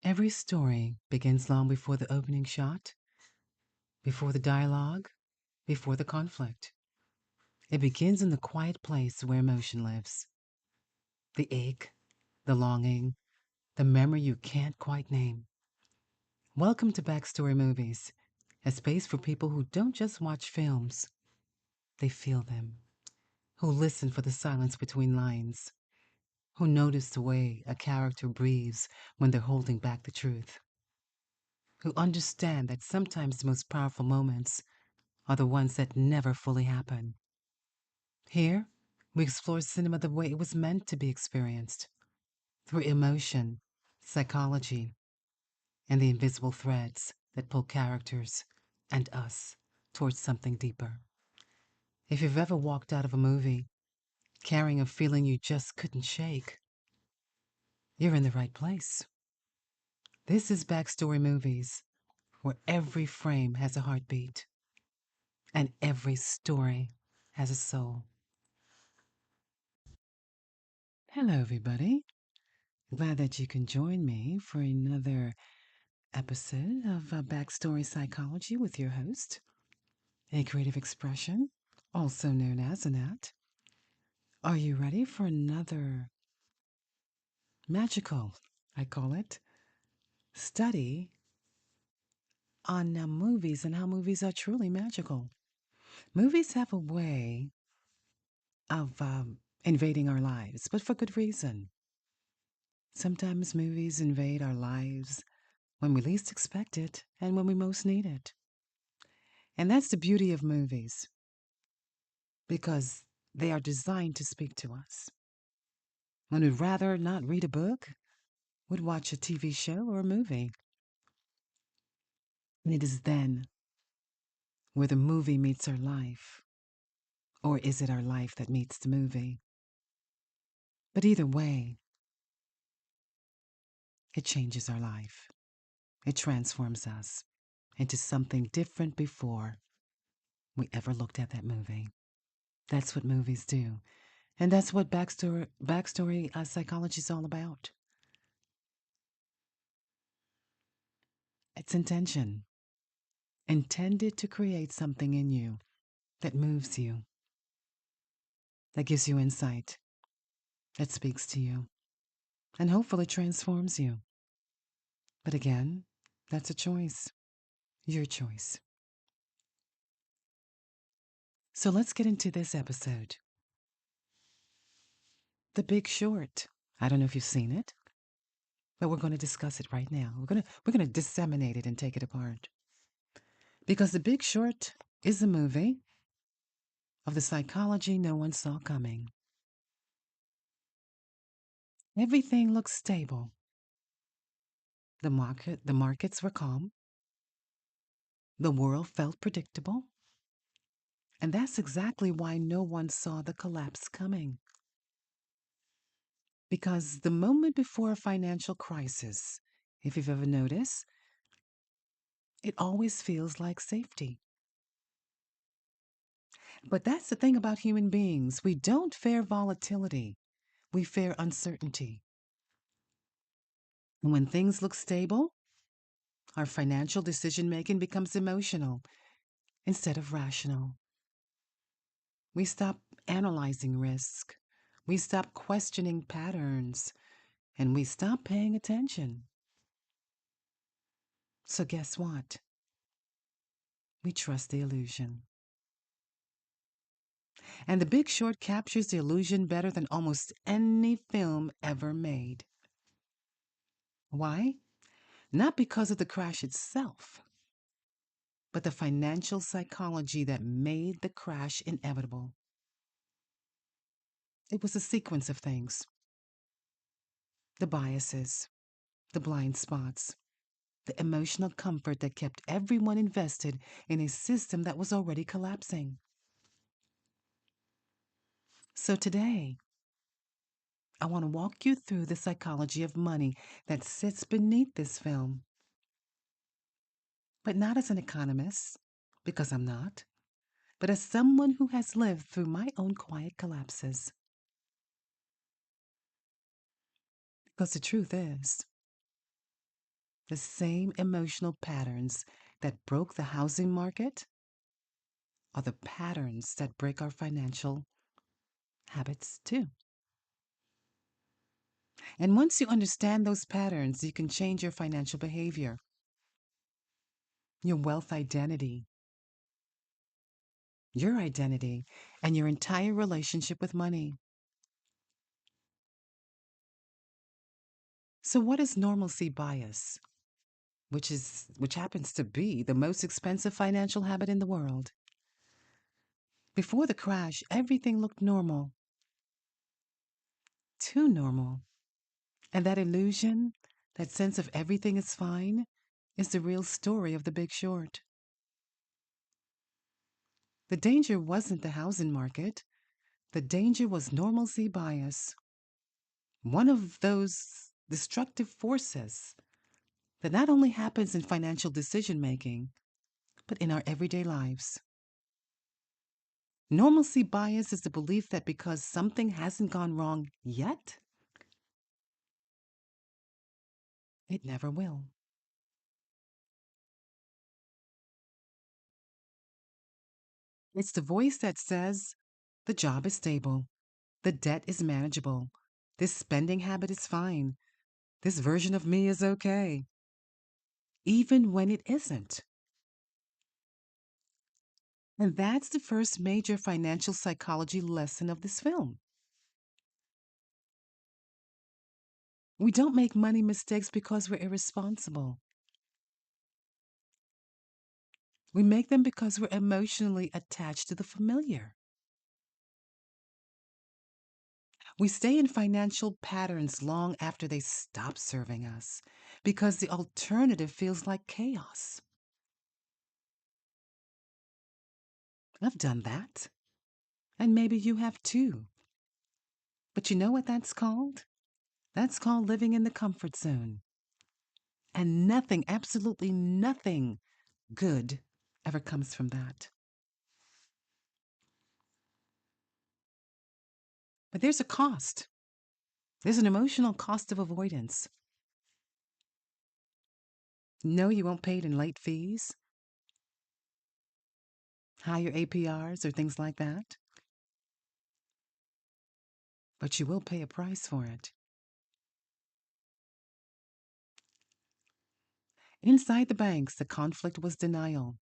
Every story begins long before the opening shot, before the dialogue, before the conflict. It begins in the quiet place where emotion lives. The ache, the longing, the memory you can't quite name. Welcome to Backstory Movies, a space for people who don't just watch films, they feel them, who listen for the silence between lines, who notice the way a character breathes when they're holding back the truth, who understand that sometimes the most powerful moments are the ones that never fully happen. Here, we explore cinema the way it was meant to be experienced through emotion, psychology, and the invisible threads that pull characters and us towards something deeper. If you've ever walked out of a movie carrying a feeling you just couldn't shake, you're in the right place. This is Backstory Movies, where every frame has a heartbeat and every story has a soul. Hello, everybody. Glad that you can join me for another episode of Backstory Psychology with your host, a creative expression, also known as Annette. Are you ready for another magical, I call it, study on movies and how movies are truly magical? Movies have a way of invading our lives, but for good reason. Sometimes movies invade our lives when we least expect it and when we most need it. And that's the beauty of movies, because they are designed to speak to us. When we'd rather not read a book, we'd watch a TV show or a movie. And it is then where the movie meets our life. Or is it our life that meets the movie? But either way, it changes our life. It transforms us into something different before we ever looked at that movie. That's what movies do. And that's what backstory psychology is all about. It's intention, intended to create something in you that moves you, that gives you insight, that speaks to you, and hopefully transforms you. But again, that's a choice, your choice. So let's get into this episode. The Big Short. I don't know if you've seen it, but we're going to discuss it right now. We're going to disseminate it and take it apart. Because The Big Short is a movie of the psychology no one saw coming. Everything looks stable. The markets were calm. The world felt predictable. And that's exactly why no one saw the collapse coming. Because the moment before a financial crisis, if you've ever noticed, it always feels like safety. But that's the thing about human beings. We don't fear volatility. We fear uncertainty. And when things look stable, our financial decision making becomes emotional instead of rational. We stop analyzing risk. We stop questioning patterns. And we stop paying attention. So guess what? We trust the illusion. And The Big Short captures the illusion better than almost any film ever made. Why? Not because of the crash itself, but the financial psychology that made the crash inevitable. It was a sequence of things: the biases, the blind spots, the emotional comfort that kept everyone invested in a system that was already collapsing. So today, I want to walk you through the psychology of money that sits beneath this film. But not as an economist, because I'm not, but as someone who has lived through my own quiet collapses. Because the truth is, The same emotional patterns that broke the housing market are the patterns that break our financial habits too. And once you understand those patterns, you can change your financial behavior, your wealth identity, your identity, and your entire relationship with money. So what is normalcy bias? Which happens to be the most expensive financial habit in the world. Before the crash, everything looked normal, too normal. And that illusion, that sense of everything is fine, is the real story of The Big Short. The danger wasn't the housing market. The danger was normalcy bias, one of those destructive forces that not only happens in financial decision making, but in our everyday lives. Normalcy bias is the belief that because something hasn't gone wrong yet, it never will. It's the voice that says, the job is stable, the debt is manageable, this spending habit is fine, this version of me is okay, even when it isn't. And that's the first major financial psychology lesson of this film. We don't make money mistakes because we're irresponsible. We make them because we're emotionally attached to the familiar. We stay in financial patterns long after they stop serving us because the alternative feels like chaos. I've done that, and maybe you have too. But you know what that's called? That's called living in the comfort zone. And nothing, absolutely nothing good ever comes from that. But there's a cost. There's an emotional cost of avoidance. No, you won't pay it in late fees, higher APRs, or things like that. But you will pay a price for it. Inside the banks, the conflict was denial.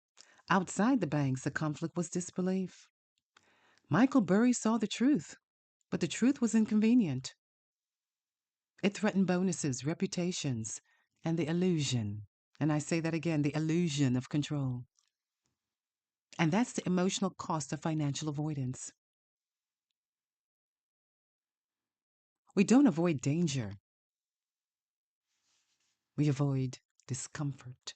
Outside the banks, the conflict was disbelief. Michael Burry saw the truth, but the truth was inconvenient. It threatened bonuses, reputations, and the illusion. And I say that again, the illusion of control. And that's the emotional cost of financial avoidance. We don't avoid danger. We avoid discomfort.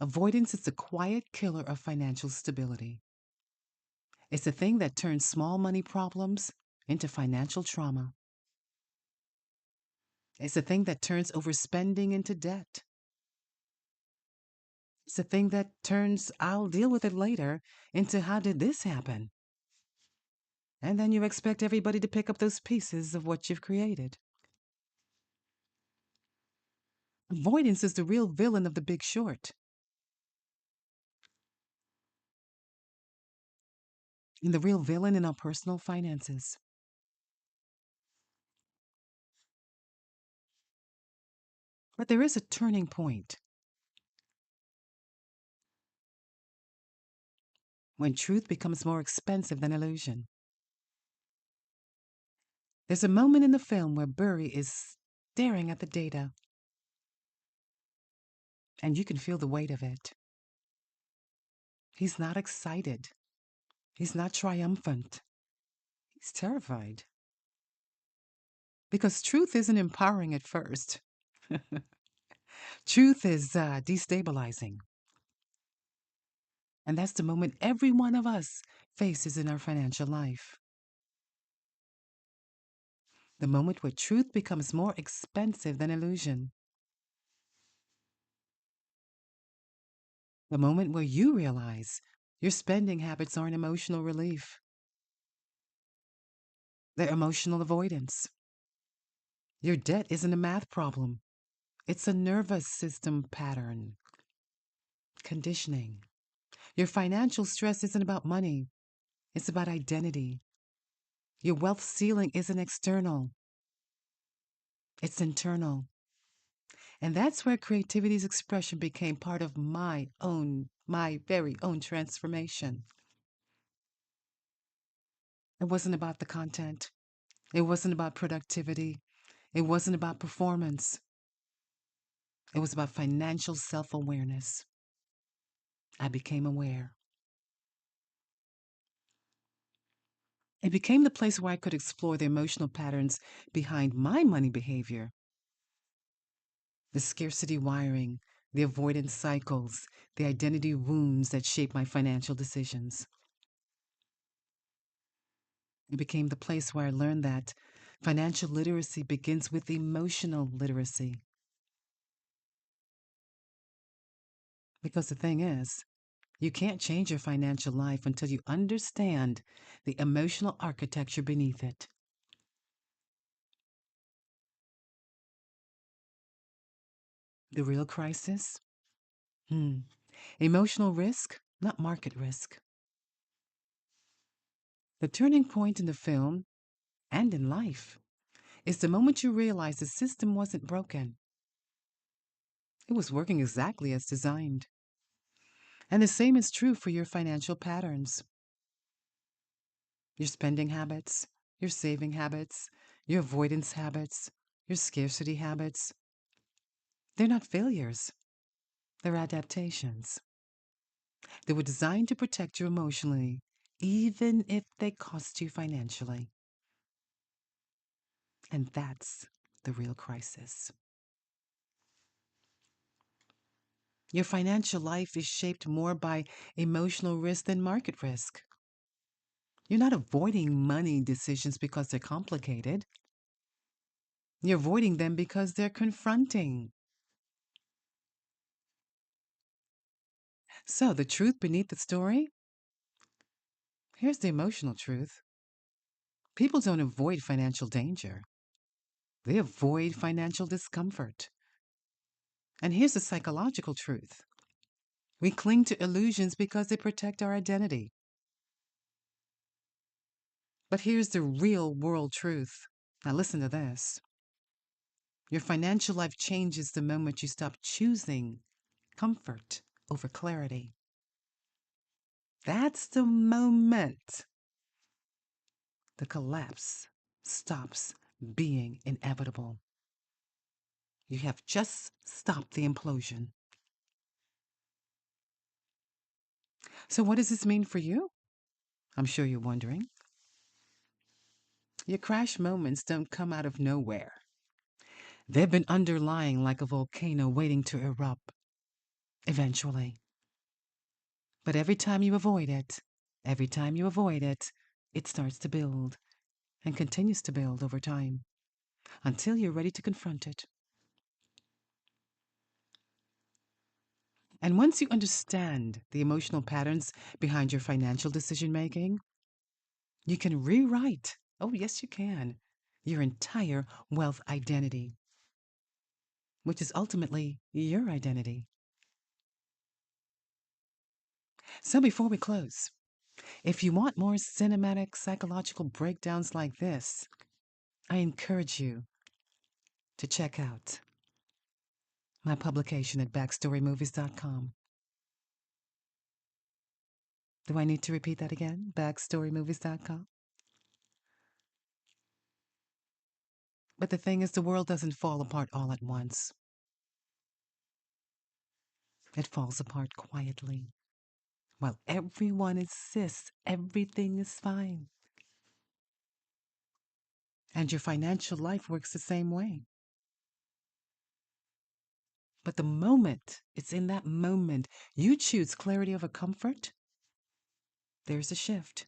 Avoidance is the quiet killer of financial stability. It's the thing that turns small money problems into financial trauma. It's the thing that turns overspending into debt. It's the thing that turns I'll deal with it later into how did this happen? And then you expect everybody to pick up those pieces of what you've created. Avoidance is the real villain of The Big Short. And the real villain in our personal finances. But there is a turning point when truth becomes more expensive than illusion. There's a moment in the film where Burry is staring at the data, and you can feel the weight of it. He's not excited. He's not triumphant. He's terrified. Because truth isn't empowering at first. Truth is destabilizing. And that's the moment every one of us faces in our financial life. The moment where truth becomes more expensive than illusion. The moment where you realize your spending habits aren't emotional relief. They're emotional avoidance. Your debt isn't a math problem. It's a nervous system pattern, conditioning. Your financial stress isn't about money, it's about identity. Your wealth ceiling isn't external, it's internal. And that's where creativity's expression became part of my very own transformation. It wasn't about the content, it wasn't about productivity, it wasn't about performance. It was about financial self awareness. I became aware. It became the place where I could explore the emotional patterns behind my money behavior, the scarcity wiring, the avoidance cycles, the identity wounds that shape my financial decisions. It became the place where I learned that financial literacy begins with emotional literacy. Because the thing is, you can't change your financial life until you understand the emotional architecture beneath it. The real crisis? Emotional risk, not market risk. The turning point in the film and in life is the moment you realize the system wasn't broken. It was working exactly as designed. And the same is true for your financial patterns, your spending habits, your saving habits, your avoidance habits, your scarcity habits. They're not failures, they're adaptations. They were designed to protect you emotionally, even if they cost you financially. And that's the real crisis. Your financial life is shaped more by emotional risk than market risk. You're not avoiding money decisions because they're complicated. You're avoiding them because they're confronting. So, the truth beneath the story? Here's the emotional truth. People don't avoid financial danger, they avoid financial discomfort. And here's the psychological truth. We cling to illusions because they protect our identity. But here's the real world truth. Now, listen to this. Your financial life changes the moment you stop choosing comfort over clarity. That's the moment the collapse stops being inevitable. You have just stopped the implosion. So, what does this mean for you? I'm sure you're wondering. Your crash moments don't come out of nowhere. They've been underlying like a volcano waiting to erupt eventually. But every time you avoid it, it starts to build and continues to build over time until you're ready to confront it. And once you understand the emotional patterns behind your financial decision making, you can rewrite, oh, yes, you can, your entire wealth identity, which is ultimately your identity. So before we close, if you want more cinematic psychological breakdowns like this, I encourage you to check out my publication at backstorymovies.com. Do I need to repeat that again? Backstorymovies.com? But the thing is, the world doesn't fall apart all at once. It falls apart quietly, while everyone insists everything is fine. And your financial life works the same way. But the moment, it's in that moment, you choose clarity over comfort, there's a shift.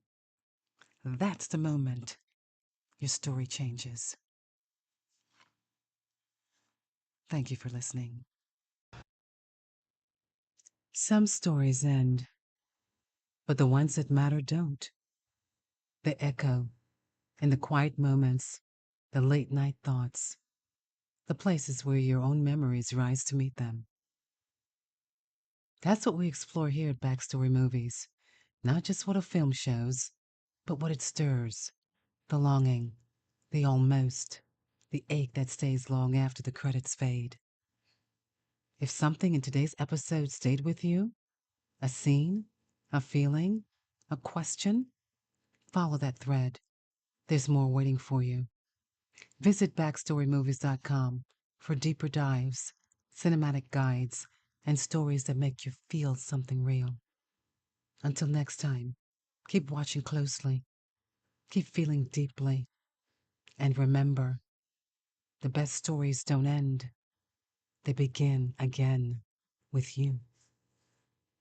That's the moment your story changes. Thank you for listening. Some stories end, but the ones that matter don't. They echo in the quiet moments, the late night thoughts, the places where your own memories rise to meet them. That's what we explore here at Backstory Movies. Not just what a film shows, but what it stirs, the longing, the almost, the ache that stays long after the credits fade. If something in today's episode stayed with you, a scene, a feeling, a question, follow that thread. There's more waiting for you. Visit BackstoryMovies.com for deeper dives, cinematic guides, and stories that make you feel something real. Until next time, keep watching closely, keep feeling deeply, and remember, the best stories don't end. They begin again with you.